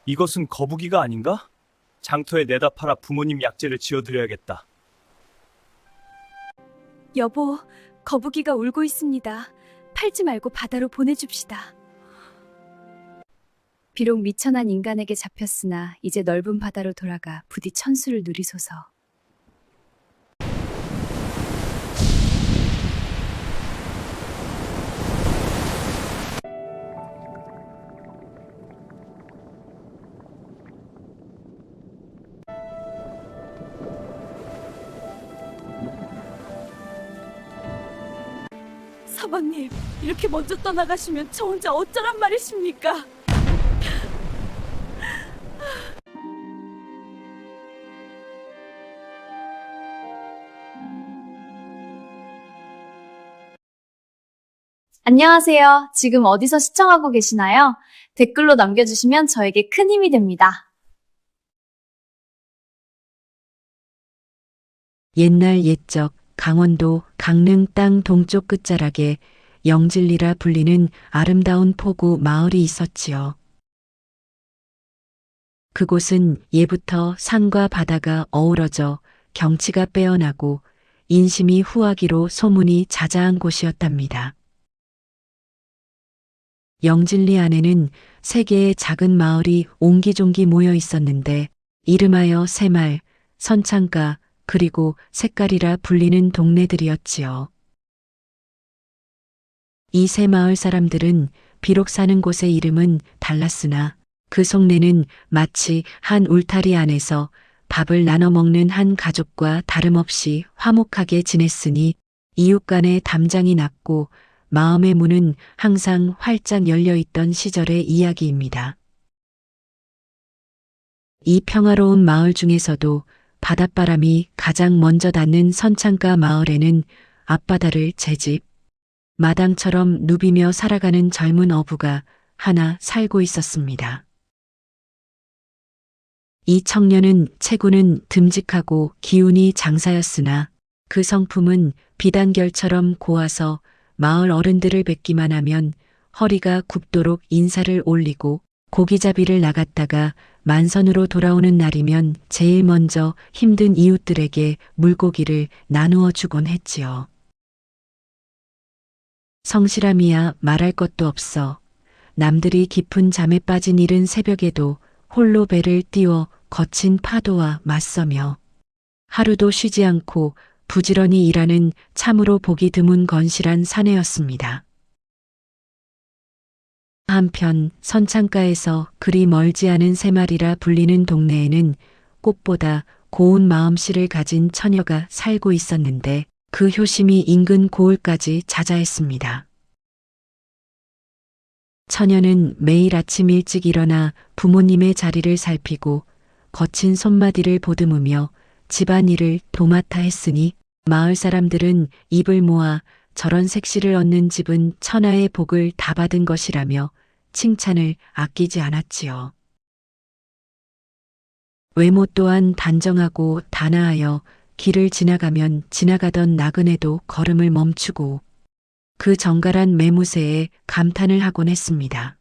이것은 거북이가 아닌가? 장터에 내다 팔아 부모님 약재를 지어드려야겠다. 여보, 거북이가 울고 있습니다. 팔지 말고 바다로 보내줍시다. 비록 미천한 인간에게 잡혔으나 이제 넓은 바다로 돌아가 부디 천수를 누리소서. 사방님, 이렇게 먼저 떠나가시면 저 혼자 어쩌란 말이십니까? 안녕하세요. 지금 어디서 시청하고 계시나요? 댓글로 남겨주시면 저에게 큰 힘이 됩니다. 옛날 옛적 강원도 강릉 땅 동쪽 끝자락에 영진리라 불리는 아름다운 포구 마을이 있었지요. 그곳은 예부터 산과 바다가 어우러져 경치가 빼어나고 인심이 후하기로 소문이 자자한 곳이었답니다. 영진리 안에는 세 개의 작은 마을이 옹기종기 모여 있었는데 이름하여 새말, 선창가, 그리고 색깔이라 불리는 동네들이었지요. 이 세 마을 사람들은 비록 사는 곳의 이름은 달랐으나 그 속내는 마치 한 울타리 안에서 밥을 나눠 먹는 한 가족과 다름없이 화목하게 지냈으니 이웃 간의 담장이 낮고 마음의 문은 항상 활짝 열려 있던 시절의 이야기입니다. 이 평화로운 마을 중에서도 바닷바람이 가장 먼저 닿는 선창가 마을에는 앞바다를 제 집, 마당처럼 누비며 살아가는 젊은 어부가 하나 살고 있었습니다. 이 청년은 체구는 듬직하고 기운이 장사였으나 그 성품은 비단결처럼 고와서 마을 어른들을 뵙기만 하면 허리가 굽도록 인사를 올리고 고기잡이를 나갔다가 만선으로 돌아오는 날이면 제일 먼저 힘든 이웃들에게 물고기를 나누어 주곤 했지요. 성실함이야 말할 것도 없어 남들이 깊은 잠에 빠진 이른 새벽에도 홀로 배를 띄워 거친 파도와 맞서며 하루도 쉬지 않고 부지런히 일하는 참으로 보기 드문 건실한 사내였습니다. 한편 선창가에서 그리 멀지 않은 새말이라 불리는 동네에는 꽃보다 고운 마음씨를 가진 처녀가 살고 있었는데 그 효심이 인근 고을까지 자자했습니다. 처녀는 매일 아침 일찍 일어나 부모님의 자리를 살피고 거친 손마디를 보듬으며 집안일을 도맡아 했으니 마을 사람들은 입을 모아 저런 색시를 얻는 집은 천하의 복을 다 받은 것이라며 칭찬을 아끼지 않았지요. 외모 또한 단정하고 단아하여 길을 지나가면 지나가던 나그네도 걸음을 멈추고 그 정갈한 매무새에 감탄을 하곤 했습니다.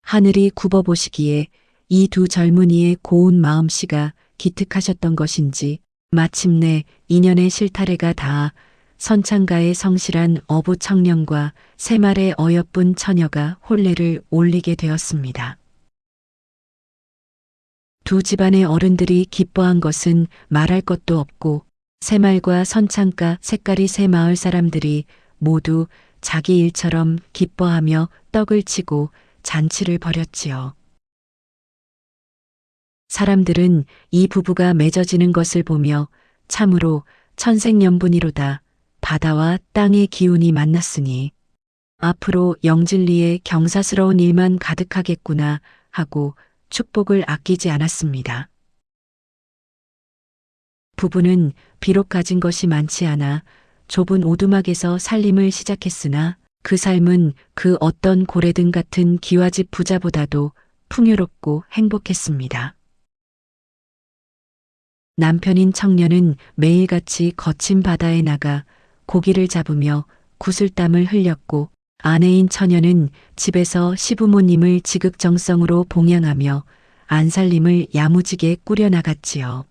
하늘이 굽어보시기에 이 두 젊은이의 고운 마음씨가 기특하셨던 것인지 마침내 인연의 실타래가 닿아 선창가의 성실한 어부 청년과 새말의 어여쁜 처녀가 혼례를 올리게 되었습니다. 두 집안의 어른들이 기뻐한 것은 말할 것도 없고 새말과 선창가 색깔이 새 마을 사람들이 모두 자기 일처럼 기뻐하며 떡을 치고 잔치를 벌였지요. 사람들은 이 부부가 맺어지는 것을 보며 참으로 천생연분이로다. 바다와 땅의 기운이 만났으니 앞으로 영진리에 경사스러운 일만 가득하겠구나 하고 축복을 아끼지 않았습니다. 부부는 비록 가진 것이 많지 않아 좁은 오두막에서 살림을 시작했으나 그 삶은 그 어떤 고래등 같은 기와집 부자보다도 풍요롭고 행복했습니다. 남편인 청년은 매일같이 거친 바다에 나가 고기를 잡으며 구슬땀을 흘렸고 아내인 처녀는 집에서 시부모님을 지극정성으로 봉양하며 안살림을 야무지게 꾸려나갔지요.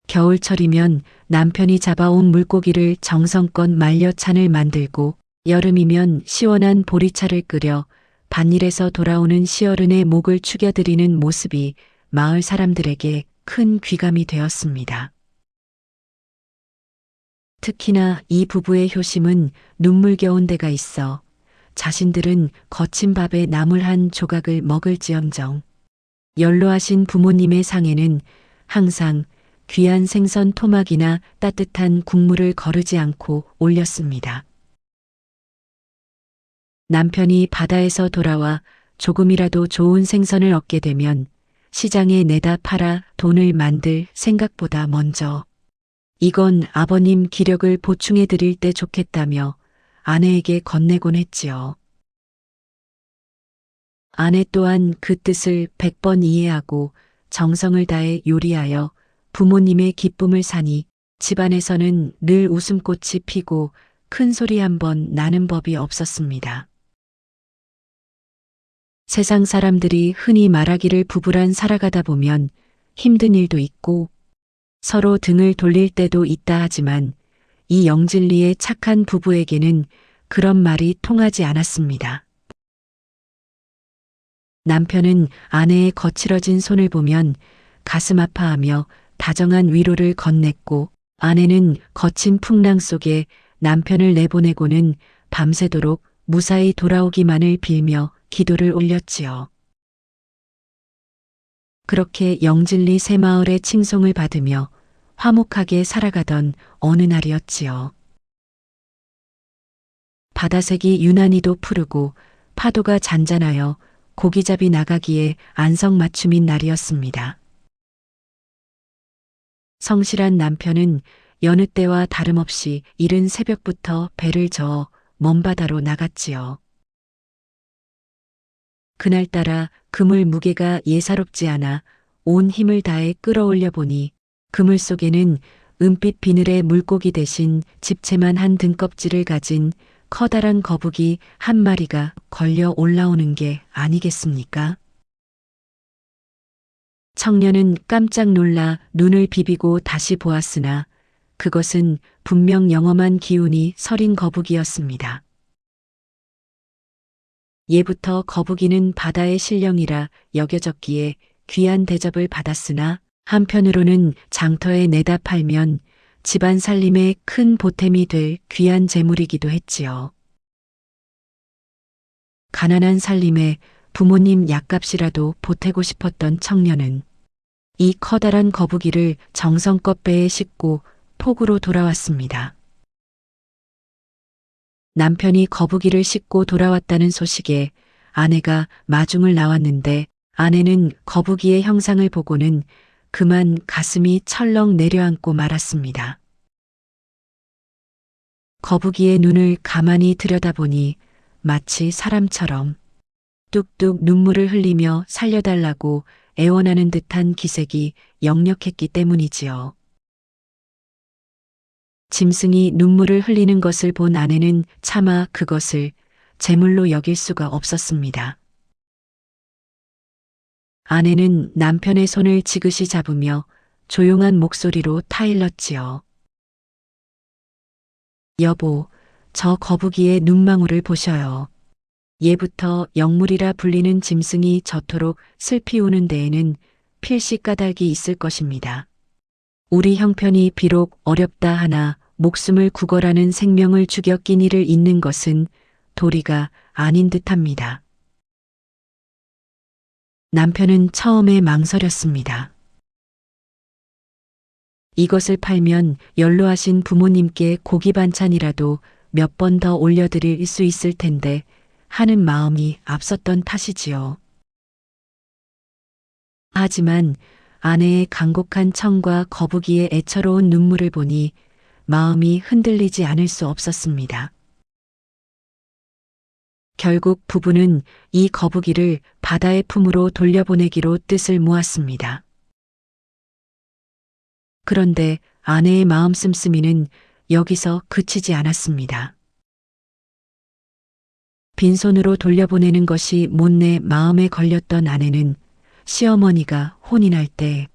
겨울철이면 남편이 잡아온 물고기를 정성껏 말려 찬을 만들고 여름이면 시원한 보리차를 끓여 밭일에서 돌아오는 시어른의 목을 축여드리는 모습이 마을 사람들에게 큰 귀감이 되었습니다. 특히나 이 부부의 효심은 눈물겨운 데가 있어 자신들은 거친 밥에 나물 한 조각을 먹을지언정 연로하신 부모님의 상에는 항상 귀한 생선 토막이나 따뜻한 국물을 거르지 않고 올렸습니다. 남편이 바다에서 돌아와 조금이라도 좋은 생선을 얻게 되면 시장에 내다 팔아 돈을 만들 생각보다 먼저 이건 아버님 기력을 보충해 드릴 때 좋겠다며 아내에게 건네곤 했지요. 아내 또한 그 뜻을 100번 이해하고 정성을 다해 요리하여 부모님의 기쁨을 사니 집안에서는 늘 웃음꽃이 피고 큰 소리 한 번 나는 법이 없었습니다. 세상 사람들이 흔히 말하기를 부부란 살아가다 보면 힘든 일도 있고 서로 등을 돌릴 때도 있다 하지만 이 영진리의 착한 부부에게는 그런 말이 통하지 않았습니다. 남편은 아내의 거칠어진 손을 보면 가슴 아파하며 다정한 위로를 건넸고 아내는 거친 풍랑 속에 남편을 내보내고는 밤새도록 무사히 돌아오기만을 빌며 기도를 올렸지요. 그렇게 영진리 새마을의 칭송을 받으며 화목하게 살아가던 어느 날이었지요. 바다색이 유난히도 푸르고 파도가 잔잔하여 고기잡이 나가기에 안성맞춤인 날이었습니다. 성실한 남편은 여느 때와 다름없이 이른 새벽부터 배를 저어 먼 바다로 나갔지요. 그날따라 그물 무게가 예사롭지 않아 온 힘을 다해 끌어올려 보니 그물 속에는 은빛 비늘의 물고기 대신 집채만 한 등껍질을 가진 커다란 거북이 한 마리가 걸려 올라오는 게 아니겠습니까? 청년은 깜짝 놀라 눈을 비비고 다시 보았으나 그것은 분명 영험한 기운이 서린 거북이였습니다. 예부터 거북이는 바다의 신령이라 여겨졌기에 귀한 대접을 받았으나 한편으로는 장터에 내다 팔면 집안 살림에 큰 보탬이 될 귀한 재물이기도 했지요. 가난한 살림에 부모님 약값이라도 보태고 싶었던 청년은 이 커다란 거북이를 정성껏 배에 싣고 폭우로 돌아왔습니다. 남편이 거북이를 싣고 돌아왔다는 소식에 아내가 마중을 나왔는데 아내는 거북이의 형상을 보고는 그만 가슴이 철렁 내려앉고 말았습니다. 거북이의 눈을 가만히 들여다보니 마치 사람처럼 뚝뚝 눈물을 흘리며 살려달라고 애원하는 듯한 기색이 역력했기 때문이지요. 짐승이 눈물을 흘리는 것을 본 아내는 차마 그것을 제물로 여길 수가 없었습니다. 아내는 남편의 손을 지그시 잡으며 조용한 목소리로 타일렀지요. 여보, 저 거북이의 눈망울을 보셔요. 예부터 영물이라 불리는 짐승이 저토록 슬피 우는 데에는 필시 까닭이 있을 것입니다. 우리 형편이 비록 어렵다 하나 목숨을 구걸하는 생명을 죽여 끼니를 잇는 것은 도리가 아닌 듯합니다. 남편은 처음에 망설였습니다. 이것을 팔면 연로하신 부모님께 고기 반찬이라도 몇 번 더 올려드릴 수 있을 텐데 하는 마음이 앞섰던 탓이지요. 하지만 아내의 간곡한 청과 거북이의 애처로운 눈물을 보니 마음이 흔들리지 않을 수 없었습니다. 결국 부부는 이 거북이를 바다의 품으로 돌려보내기로 뜻을 모았습니다. 그런데 아내의 마음 씀씀이는 여기서 그치지 않았습니다. 빈손으로 돌려보내는 것이 못내 마음에 걸렸던 아내는 시어머니가 혼인할 때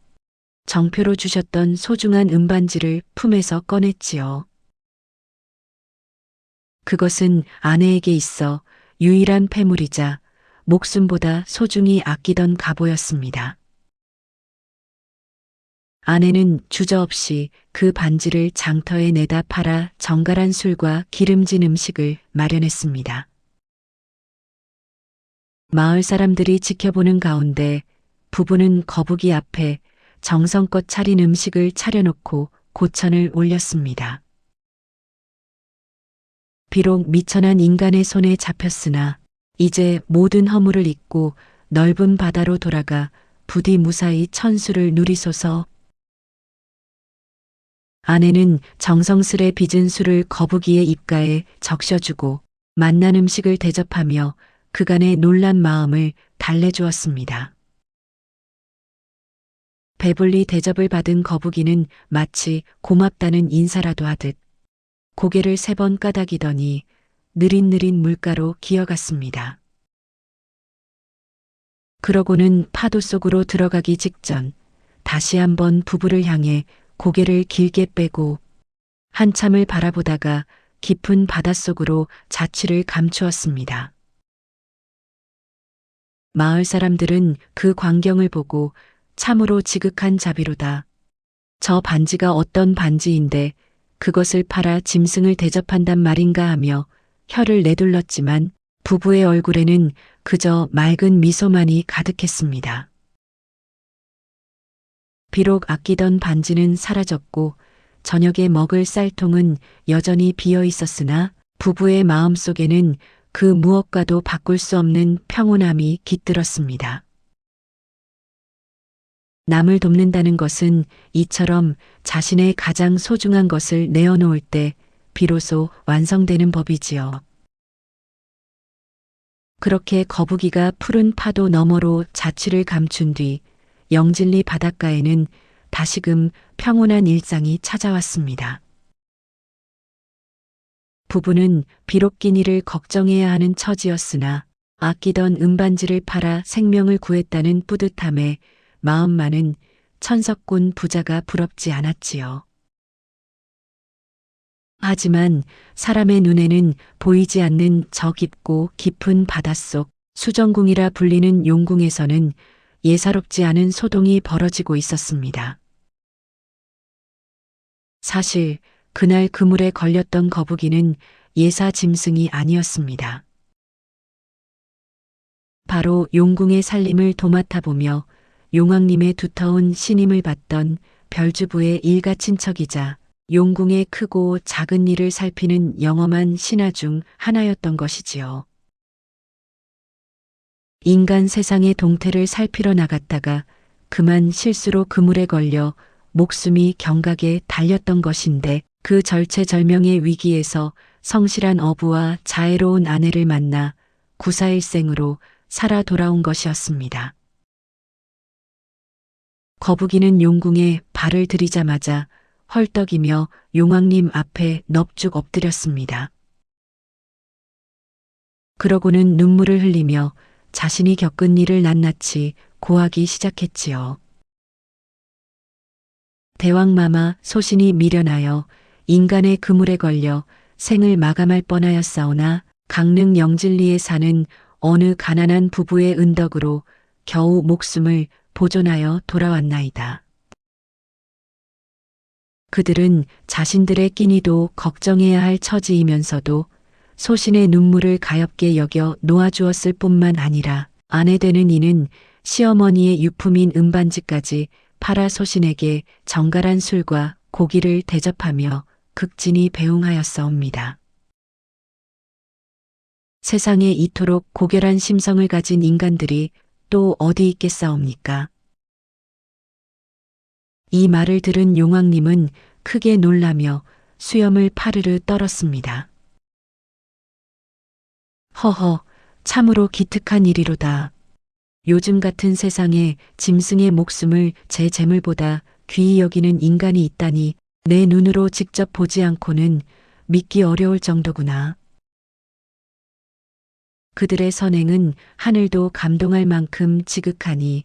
정표로 주셨던 소중한 은반지를 품에서 꺼냈지요. 그것은 아내에게 있어 유일한 폐물이자 목숨보다 소중히 아끼던 갑오였습니다. 아내는 주저없이 그 반지를 장터에 내다 팔아 정갈한 술과 기름진 음식을 마련했습니다. 마을 사람들이 지켜보는 가운데 부부는 거북이 앞에 정성껏 차린 음식을 차려놓고 고천을 올렸습니다. 비록 미천한 인간의 손에 잡혔으나 이제 모든 허물을 잊고 넓은 바다로 돌아가 부디 무사히 천수를 누리소서. 아내는 정성스레 빚은 술을 거북이의 입가에 적셔주고 맛난 음식을 대접하며 그간의 놀란 마음을 달래주었습니다. 배불리 대접을 받은 거북이는 마치 고맙다는 인사라도 하듯 고개를 3번 까닥이더니 느릿느릿 물가로 기어갔습니다. 그러고는 파도 속으로 들어가기 직전 다시 한번 부부를 향해 고개를 길게 빼고 한참을 바라보다가 깊은 바닷속으로 자취를 감추었습니다. 마을 사람들은 그 광경을 보고 참으로 지극한 자비로다. 저 반지가 어떤 반지인데 그것을 팔아 짐승을 대접한단 말인가 하며 혀를 내둘렀지만 부부의 얼굴에는 그저 맑은 미소만이 가득했습니다. 비록 아끼던 반지는 사라졌고 저녁에 먹을 쌀통은 여전히 비어 있었으나 부부의 마음속에는 그 무엇과도 바꿀 수 없는 평온함이 깃들었습니다. 남을 돕는다는 것은 이처럼 자신의 가장 소중한 것을 내어놓을 때 비로소 완성되는 법이지요. 그렇게 거북이가 푸른 파도 너머로 자취를 감춘 뒤 영진리 바닷가에는 다시금 평온한 일상이 찾아왔습니다. 부부는 비록 끼니를 걱정해야 하는 처지였으나 아끼던 은반지를 팔아 생명을 구했다는 뿌듯함에 마음만은 천석군 부자가 부럽지 않았지요. 하지만 사람의 눈에는 보이지 않는 저 깊고 깊은 바닷속 수정궁이라 불리는 용궁에서는 예사롭지 않은 소동이 벌어지고 있었습니다. 사실 그날 그물에 걸렸던 거북이는 예사 짐승이 아니었습니다. 바로 용궁의 살림을 도맡아 보며 용왕님의 두터운 신임을 받던 별주부의 일가 친척이자 용궁의 크고 작은 일을 살피는 영험한 신하 중 하나였던 것이지요. 인간 세상의 동태를 살피러 나갔다가 그만 실수로 그물에 걸려 목숨이 경각에 달렸던 것인데 그 절체절명의 위기에서 성실한 어부와 자애로운 아내를 만나 구사일생으로 살아 돌아온 것이었습니다. 거북이는 용궁에 발을 들이자마자 헐떡이며 용왕님 앞에 넙죽 엎드렸습니다. 그러고는 눈물을 흘리며 자신이 겪은 일을 낱낱이 고하기 시작했지요. 대왕마마 소신이 미련하여 인간의 그물에 걸려 생을 마감할 뻔하였사오나 강릉 영진리에 사는 어느 가난한 부부의 은덕으로 겨우 목숨을 보존하여 돌아왔나이다. 그들은 자신들의 끼니도 걱정해야 할 처지이면서도 소신의 눈물을 가엾게 여겨 놓아주었을 뿐만 아니라 아내 되는 이는 시어머니의 유품인 은반지까지 팔아 소신에게 정갈한 술과 고기를 대접하며 극진히 배웅하였사옵니다. 세상에 이토록 고결한 심성을 가진 인간들이 또 어디 있겠사옵니까? 이 말을 들은 용왕님은 크게 놀라며 수염을 파르르 떨었습니다. 허허, 참으로 기특한 일이로다. 요즘 같은 세상에 짐승의 목숨을 제 재물보다 귀히 여기는 인간이 있다니 내 눈으로 직접 보지 않고는 믿기 어려울 정도구나. 그들의 선행은 하늘도 감동할 만큼 지극하니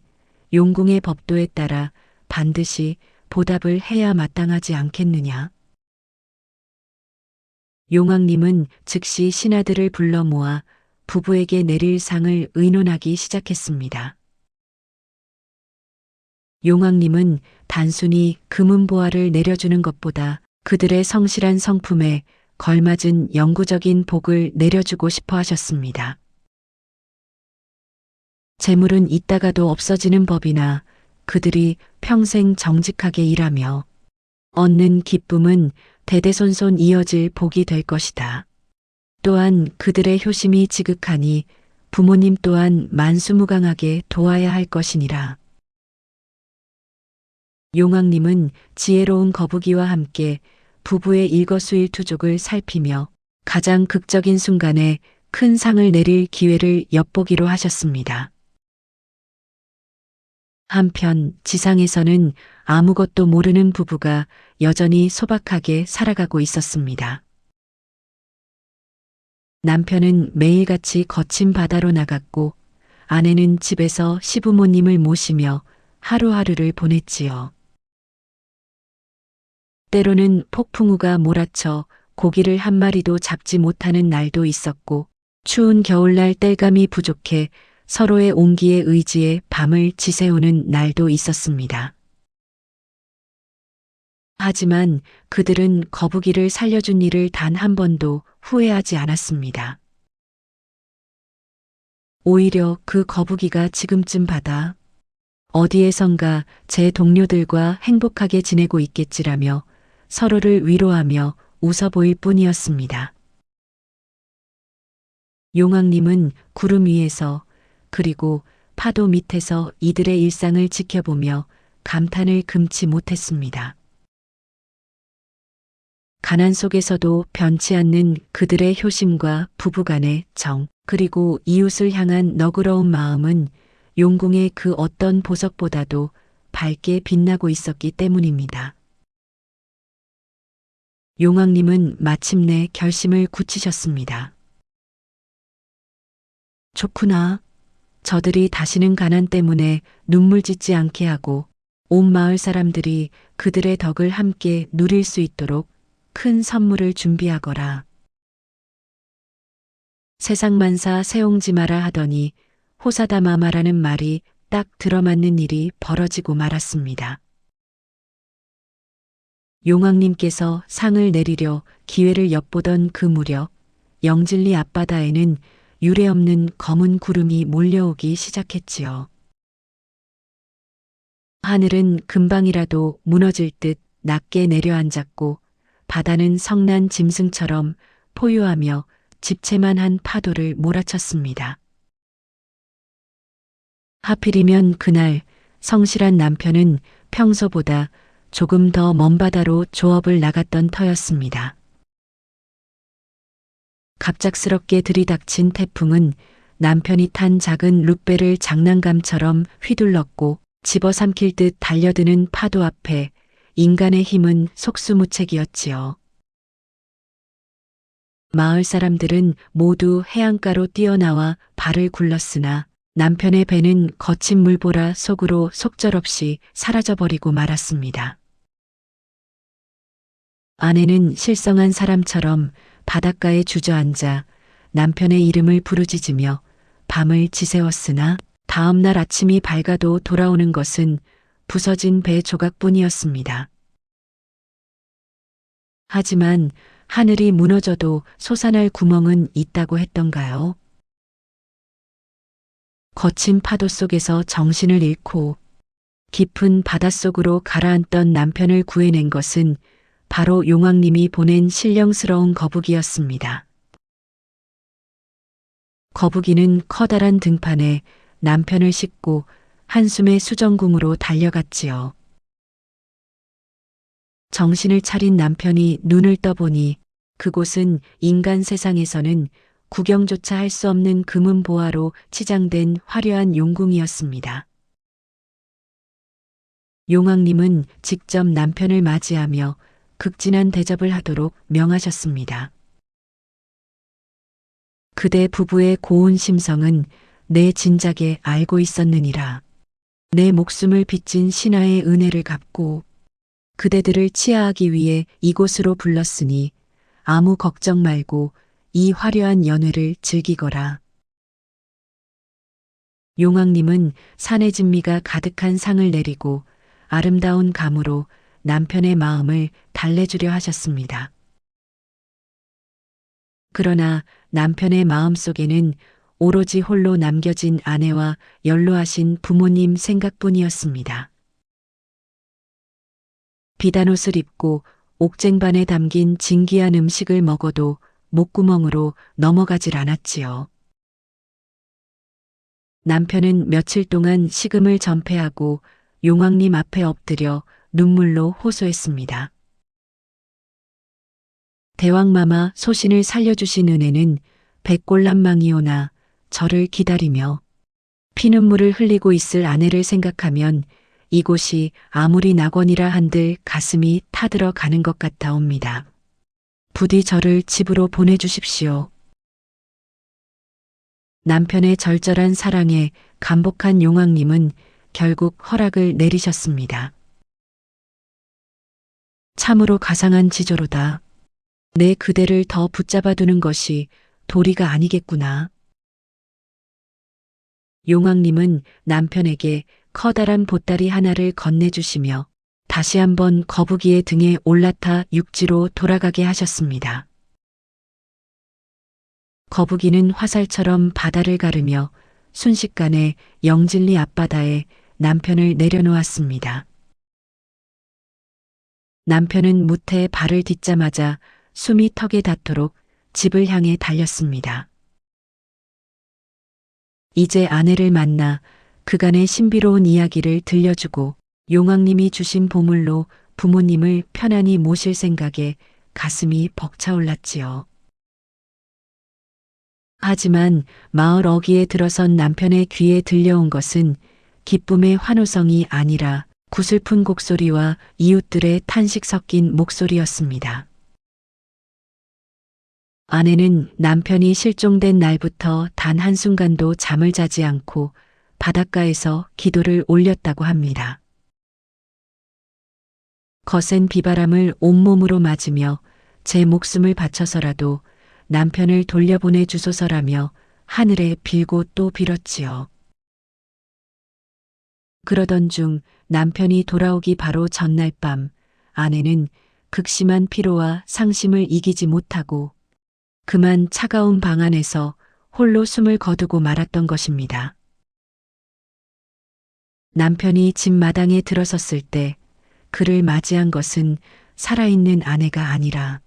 용궁의 법도에 따라 반드시 보답을 해야 마땅하지 않겠느냐. 용왕님은 즉시 신하들을 불러 모아 부부에게 내릴 상을 의논하기 시작했습니다. 용왕님은 단순히 금은보화를 내려주는 것보다 그들의 성실한 성품에 걸맞은 영구적인 복을 내려주고 싶어 하셨습니다. 재물은 있다가도 없어지는 법이나 그들이 평생 정직하게 일하며 얻는 기쁨은 대대손손 이어질 복이 될 것이다. 또한 그들의 효심이 지극하니 부모님 또한 만수무강하게 도와야 할 것이니라. 용왕님은 지혜로운 거북이와 함께 부부의 일거수일투족을 살피며 가장 극적인 순간에 큰 상을 내릴 기회를 엿보기로 하셨습니다. 한편 지상에서는 아무것도 모르는 부부가 여전히 소박하게 살아가고 있었습니다. 남편은 매일같이 거친 바다로 나갔고 아내는 집에서 시부모님을 모시며 하루하루를 보냈지요. 때로는 폭풍우가 몰아쳐 고기를 한 마리도 잡지 못하는 날도 있었고 추운 겨울날 땔감이 부족해 서로의 온기에 의지해 밤을 지새우는 날도 있었습니다. 하지만 그들은 거북이를 살려준 일을 단 한 번도 후회하지 않았습니다. 오히려 그 거북이가 지금쯤 바다 어디에선가 제 동료들과 행복하게 지내고 있겠지라며 서로를 위로하며 웃어 보일 뿐이었습니다. 용왕님은 구름 위에서 그리고 파도 밑에서 이들의 일상을 지켜보며 감탄을 금치 못했습니다. 가난 속에서도 변치 않는 그들의 효심과 부부간의 정, 그리고 이웃을 향한 너그러운 마음은 용궁의 그 어떤 보석보다도 밝게 빛나고 있었기 때문입니다. 용왕님은 마침내 결심을 굳히셨습니다. 좋구나. 저들이 다시는 가난 때문에 눈물 짓지 않게 하고 온 마을 사람들이 그들의 덕을 함께 누릴 수 있도록 큰 선물을 준비하거라. 세상만사 세옹지 마라 하더니 호사다마마라는 말이 딱 들어맞는 일이 벌어지고 말았습니다. 용왕님께서 상을 내리려 기회를 엿보던 그 무렵 영진리 앞바다에는 유례없는 검은 구름이 몰려오기 시작했지요. 하늘은 금방이라도 무너질 듯 낮게 내려앉았고 바다는 성난 짐승처럼 포효하며 집채만한 파도를 몰아쳤습니다. 하필이면 그날 성실한 남편은 평소보다 조금 더 먼 바다로 조업을 나갔던 터였습니다. 갑작스럽게 들이닥친 태풍은 남편이 탄 작은 룻배를 장난감처럼 휘둘렀고 집어삼킬 듯 달려드는 파도 앞에 인간의 힘은 속수무책이었지요. 마을 사람들은 모두 해안가로 뛰어나와 발을 굴렀으나 남편의 배는 거친 물보라 속으로 속절없이 사라져버리고 말았습니다. 아내는 실성한 사람처럼 바닷가에 주저앉아 남편의 이름을 부르짖으며 밤을 지새웠으나 다음 날 아침이 밝아도 돌아오는 것은 부서진 배 조각뿐이었습니다. 하지만 하늘이 무너져도 솟아날 구멍은 있다고 했던가요? 거친 파도 속에서 정신을 잃고 깊은 바닷속으로 가라앉던 남편을 구해낸 것은 바로 용왕님이 보낸 신령스러운 거북이였습니다. 거북이는 커다란 등판에 남편을 싣고 한숨의 수정궁으로 달려갔지요. 정신을 차린 남편이 눈을 떠보니 그곳은 인간 세상에서는 구경조차 할 수 없는 금은보화로 치장된 화려한 용궁이었습니다. 용왕님은 직접 남편을 맞이하며 극진한 대접을 하도록 명하셨습니다. 그대 부부의 고운 심성은 내 진작에 알고 있었느니라. 내 목숨을 빚진 신하의 은혜를 갚고 그대들을 치하하기 위해 이곳으로 불렀으니 아무 걱정 말고 이 화려한 연회를 즐기거라. 용왕님은 산의 진미가 가득한 상을 내리고 아름다운 감으로 남편의 마음을 달래주려 하셨습니다. 그러나 남편의 마음속에는 오로지 홀로 남겨진 아내와 연로하신 부모님 생각뿐이었습니다. 비단옷을 입고 옥쟁반에 담긴 진귀한 음식을 먹어도 목구멍으로 넘어가질 않았지요. 남편은 며칠 동안 식음을 전폐하고 용왕님 앞에 엎드려 눈물로 호소했습니다. 대왕마마 소신을 살려주신 은혜는 백골난망이오나 저를 기다리며 피눈물을 흘리고 있을 아내를 생각하면 이곳이 아무리 낙원이라 한들 가슴이 타들어 가는 것 같아옵니다. 부디 저를 집으로 보내주십시오. 남편의 절절한 사랑에 감복한 용왕님은 결국 허락을 내리셨습니다. 참으로 가상한 지조로다. 내 그대를 더 붙잡아두는 것이 도리가 아니겠구나. 용왕님은 남편에게 커다란 보따리 하나를 건네주시며 다시 한번 거북이의 등에 올라타 육지로 돌아가게 하셨습니다. 거북이는 화살처럼 바다를 가르며 순식간에 영진리 앞바다에 남편을 내려놓았습니다. 남편은 무태에 발을 딛자마자 숨이 턱에 닿도록 집을 향해 달렸습니다. 이제 아내를 만나 그간의 신비로운 이야기를 들려주고 용왕님이 주신 보물로 부모님을 편안히 모실 생각에 가슴이 벅차올랐지요. 하지만 마을 어귀에 들어선 남편의 귀에 들려온 것은 기쁨의 환호성이 아니라 구슬픈 곡소리와 이웃들의 탄식 섞인 목소리였습니다. 아내는 남편이 실종된 날부터 단 한순간도 잠을 자지 않고 바닷가에서 기도를 올렸다고 합니다. 거센 비바람을 온몸으로 맞으며 제 목숨을 바쳐서라도 남편을 돌려보내 주소서라며 하늘에 빌고 또 빌었지요. 그러던 중 남편이 돌아오기 바로 전날 밤 아내는 극심한 피로와 상심을 이기지 못하고 그만 차가운 방 안에서 홀로 숨을 거두고 말았던 것입니다. 남편이 집 마당에 들어섰을 때 그를 맞이한 것은 살아있는 아내가 아니라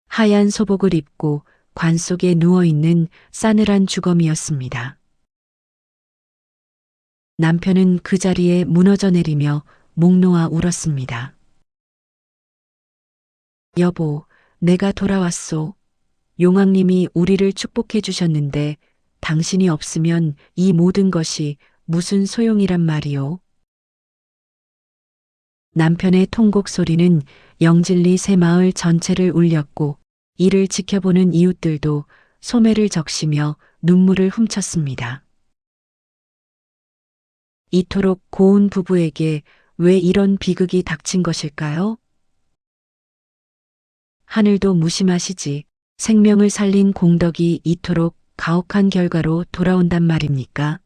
하얀 소복을 입고 관 속에 누워있는 싸늘한 주검이었습니다. 남편은 그 자리에 무너져 내리며 목 놓아 울었습니다. 여보, 내가 돌아왔소. 용왕님이 우리를 축복해 주셨는데 당신이 없으면 이 모든 것이 무슨 소용이란 말이오. 남편의 통곡 소리는 영진리 새마을 전체를 울렸고 이를 지켜보는 이웃들도 소매를 적시며 눈물을 훔쳤습니다. 이토록 고운 부부에게 왜 이런 비극이 닥친 것일까요? 하늘도 무심하시지. 생명을 살린 공덕이 이토록 가혹한 결과로 돌아온단 말입니까?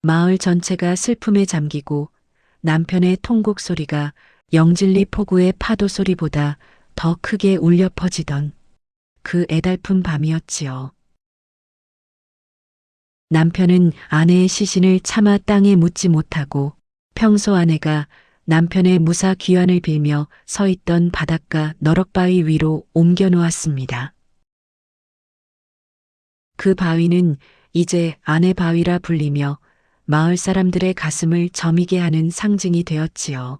마을 전체가 슬픔에 잠기고 남편의 통곡 소리가 영진리 포구의 파도 소리보다 더 크게 울려 퍼지던 그 애달픈 밤이었지요. 남편은 아내의 시신을 차마 땅에 묻지 못하고 평소 아내가 남편의 무사 귀환을 빌며 서 있던 바닷가 너럭바위 위로 옮겨 놓았습니다. 그 바위는 이제 아내 바위라 불리며 마을 사람들의 가슴을 저미게 하는 상징이 되었지요.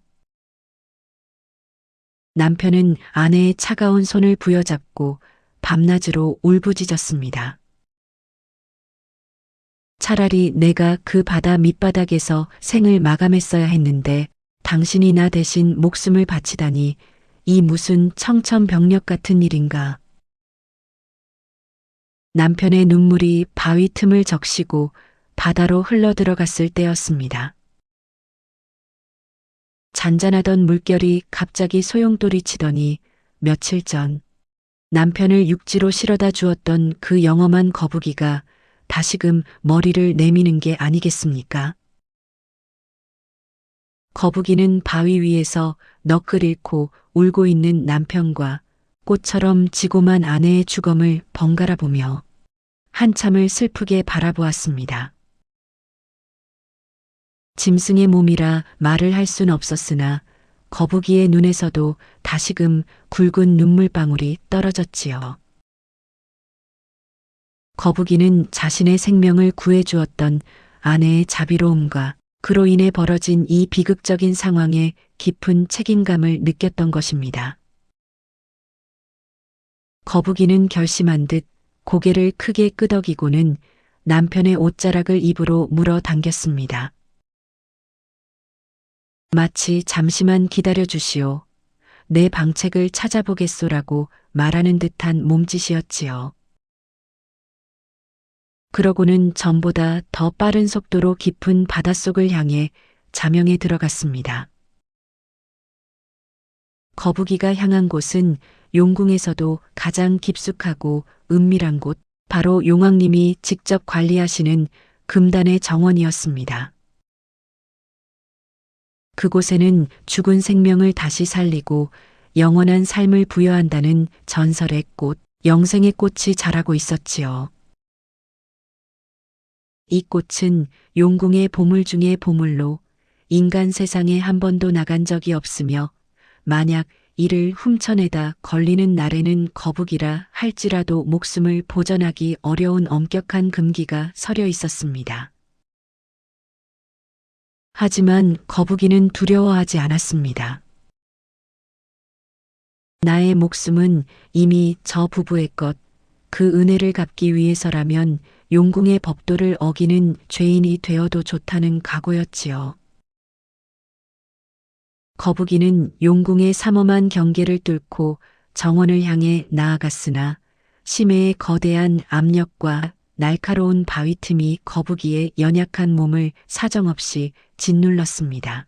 남편은 아내의 차가운 손을 부여잡고 밤낮으로 울부짖었습니다. 차라리 내가 그 바다 밑바닥에서 생을 마감했어야 했는데 당신이 나 대신 목숨을 바치다니 이 무슨 청천벽력 같은 일인가. 남편의 눈물이 바위 틈을 적시고 바다로 흘러들어갔을 때였습니다. 잔잔하던 물결이 갑자기 소용돌이치더니 며칠 전 남편을 육지로 실어다 주었던 그 영험한 거북이가 다시금 머리를 내미는 게 아니겠습니까? 거북이는 바위 위에서 넋을 잃고 울고 있는 남편과 꽃처럼 지고만 아내의 죽음을 번갈아 보며 한참을 슬프게 바라보았습니다. 짐승의 몸이라 말을 할 순 없었으나 거북이의 눈에서도 다시금 굵은 눈물방울이 떨어졌지요. 거북이는 자신의 생명을 구해주었던 아내의 자비로움과 그로 인해 벌어진 이 비극적인 상황에 깊은 책임감을 느꼈던 것입니다. 거북이는 결심한 듯 고개를 크게 끄덕이고는 남편의 옷자락을 입으로 물어 당겼습니다. 마치 잠시만 기다려 주시오. 내 방책을 찾아보겠소라고 말하는 듯한 몸짓이었지요. 그러고는 전보다 더 빠른 속도로 깊은 바닷속을 향해 자명에 들어갔습니다. 거북이가 향한 곳은 용궁에서도 가장 깊숙하고 은밀한 곳, 바로 용왕님이 직접 관리하시는 금단의 정원이었습니다. 그곳에는 죽은 생명을 다시 살리고 영원한 삶을 부여한다는 전설의 꽃, 영생의 꽃이 자라고 있었지요. 이 꽃은 용궁의 보물 중의 보물로 인간 세상에 한 번도 나간 적이 없으며 만약 이를 훔쳐내다 걸리는 날에는 거북이라 할지라도 목숨을 보전하기 어려운 엄격한 금기가 서려 있었습니다. 하지만 거북이는 두려워하지 않았습니다. 나의 목숨은 이미 저 부부의 것, 그 은혜를 갚기 위해서라면 용궁의 법도를 어기는 죄인이 되어도 좋다는 각오였지요. 거북이는 용궁의 삼엄한 경계를 뚫고 정원을 향해 나아갔으나 심해의 거대한 압력과 날카로운 바위 틈이 거북이의 연약한 몸을 사정없이 짓눌렀습니다.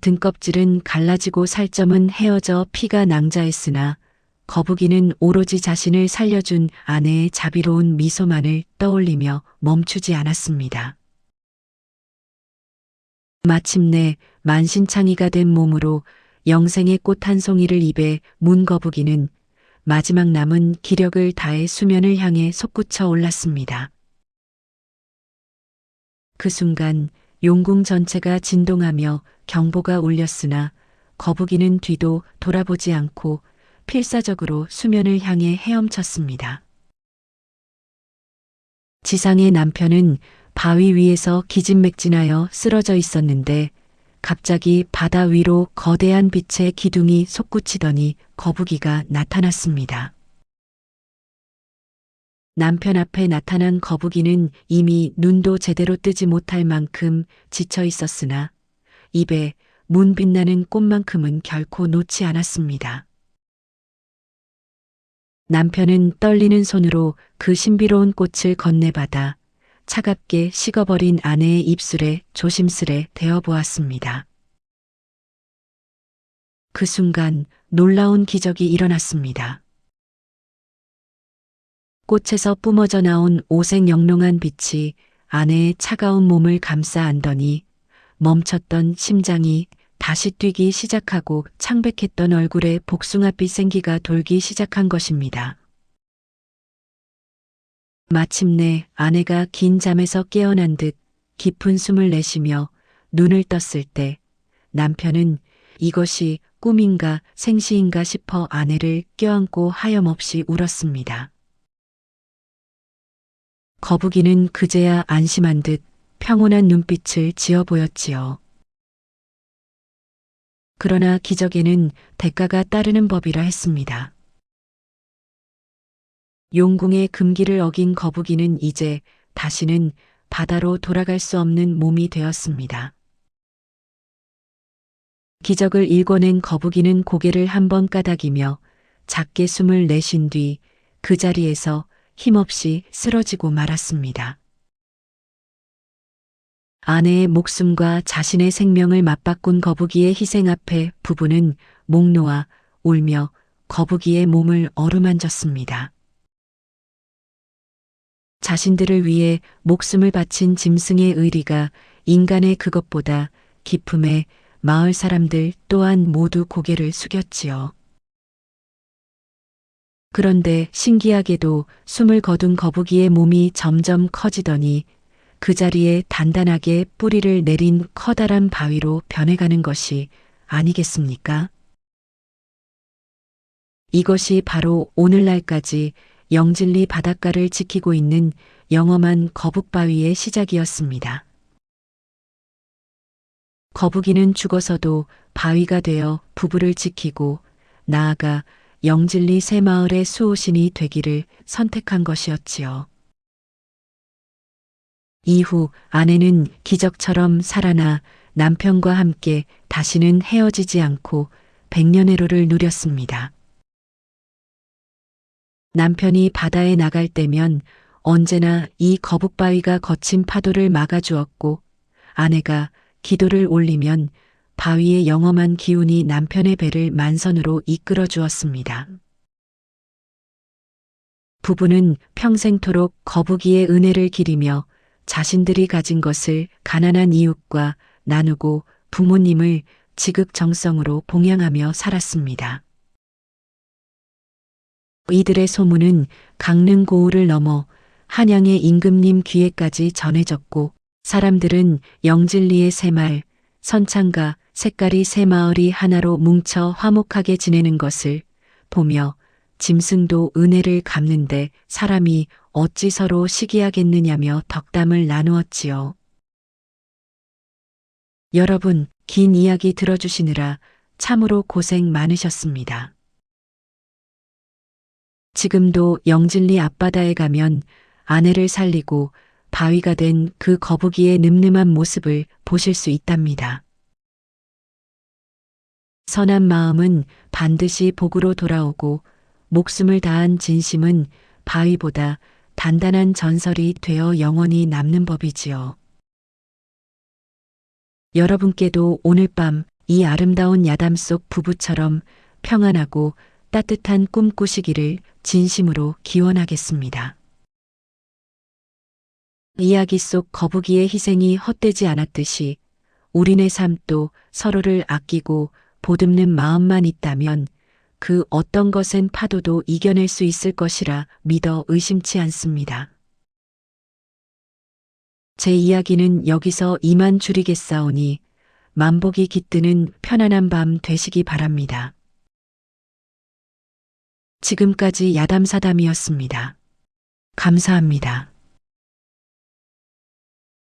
등껍질은 갈라지고 살점은 헤어져 피가 낭자했으나 거북이는 오로지 자신을 살려준 아내의 자비로운 미소만을 떠올리며 멈추지 않았습니다. 마침내 만신창이가 된 몸으로 영생의 꽃 한 송이를 입에 문 거북이는 마지막 남은 기력을 다해 수면을 향해 솟구쳐 올랐습니다. 그 순간 용궁 전체가 진동하며 경보가 울렸으나 거북이는 뒤도 돌아보지 않고 필사적으로 수면을 향해 헤엄쳤습니다. 지상의 남편은 바위 위에서 기진맥진하여 쓰러져 있었는데 갑자기 바다 위로 거대한 빛의 기둥이 솟구치더니 거북이가 나타났습니다. 남편 앞에 나타난 거북이는 이미 눈도 제대로 뜨지 못할 만큼 지쳐 있었으나 입에 문 빛나는 꽃만큼은 결코 놓지 않았습니다. 남편은 떨리는 손으로 그 신비로운 꽃을 건네받아 차갑게 식어버린 아내의 입술에 조심스레 대어보았습니다. 그 순간 놀라운 기적이 일어났습니다. 꽃에서 뿜어져 나온 오색영롱한 빛이 아내의 차가운 몸을 감싸 안더니 멈췄던 심장이 다시 뛰기 시작하고 창백했던 얼굴에 복숭아빛 생기가 돌기 시작한 것입니다. 마침내 아내가 긴 잠에서 깨어난 듯 깊은 숨을 내쉬며 눈을 떴을 때 남편은 이것이 꿈인가 생시인가 싶어 아내를 껴안고 하염없이 울었습니다. 거북이는 그제야 안심한 듯 평온한 눈빛을 지어 보였지요. 그러나 기적에는 대가가 따르는 법이라 했습니다. 용궁의 금기를 어긴 거북이는 이제 다시는 바다로 돌아갈 수 없는 몸이 되었습니다. 기적을 일궈낸 거북이는 고개를 한번 까닥이며 작게 숨을 내쉰 뒤 그 자리에서 힘없이 쓰러지고 말았습니다. 아내의 목숨과 자신의 생명을 맞바꾼 거북이의 희생 앞에 부부는 목 놓아 울며 거북이의 몸을 어루만졌습니다. 자신들을 위해 목숨을 바친 짐승의 의리가 인간의 그것보다 기품에 마을 사람들 또한 모두 고개를 숙였지요. 그런데 신기하게도 숨을 거둔 거북이의 몸이 점점 커지더니 그 자리에 단단하게 뿌리를 내린 커다란 바위로 변해가는 것이 아니겠습니까? 이것이 바로 오늘날까지 영진리 바닷가를 지키고 있는 영험한 거북바위의 시작이었습니다. 거북이는 죽어서도 바위가 되어 부부를 지키고 나아가 영진리 새마을의 수호신이 되기를 선택한 것이었지요. 이후 아내는 기적처럼 살아나 남편과 함께 다시는 헤어지지 않고 백년해로를 누렸습니다. 남편이 바다에 나갈 때면 언제나 이 거북바위가 거친 파도를 막아주었고 아내가 기도를 올리면 바위의 영험한 기운이 남편의 배를 만선으로 이끌어 주었습니다. 부부는 평생토록 거북이의 은혜를 기리며 자신들이 가진 것을 가난한 이웃과 나누고 부모님을 지극정성으로 봉양하며 살았습니다. 이들의 소문은 강릉 고을을 넘어 한양의 임금님 귀에까지 전해졌고 사람들은 영진리의 새마을, 선창과 색깔이 새마을이 하나로 뭉쳐 화목하게 지내는 것을 보며 짐승도 은혜를 갚는데 사람이 어찌 서로 시기하겠느냐며 덕담을 나누었지요. 여러분, 긴 이야기 들어주시느라 참으로 고생 많으셨습니다. 지금도 영진리 앞바다에 가면 아내를 살리고 바위가 된 그 거북이의 늠름한 모습을 보실 수 있답니다. 선한 마음은 반드시 복으로 돌아오고 목숨을 다한 진심은 바위보다 단단한 전설이 되어 영원히 남는 법이지요. 여러분께도 오늘 밤 이 아름다운 야담 속 부부처럼 평안하고 따뜻한 꿈 꾸시기를 진심으로 기원하겠습니다. 이야기 속 거북이의 희생이 헛되지 않았듯이 우리네 삶도 서로를 아끼고 보듬는 마음만 있다면 그 어떤 것엔 파도도 이겨낼 수 있을 것이라 믿어 의심치 않습니다. 제 이야기는 여기서 이만 줄이겠사오니 만복이 깃드는 편안한 밤 되시기 바랍니다. 지금까지 야담사담이었습니다. 감사합니다.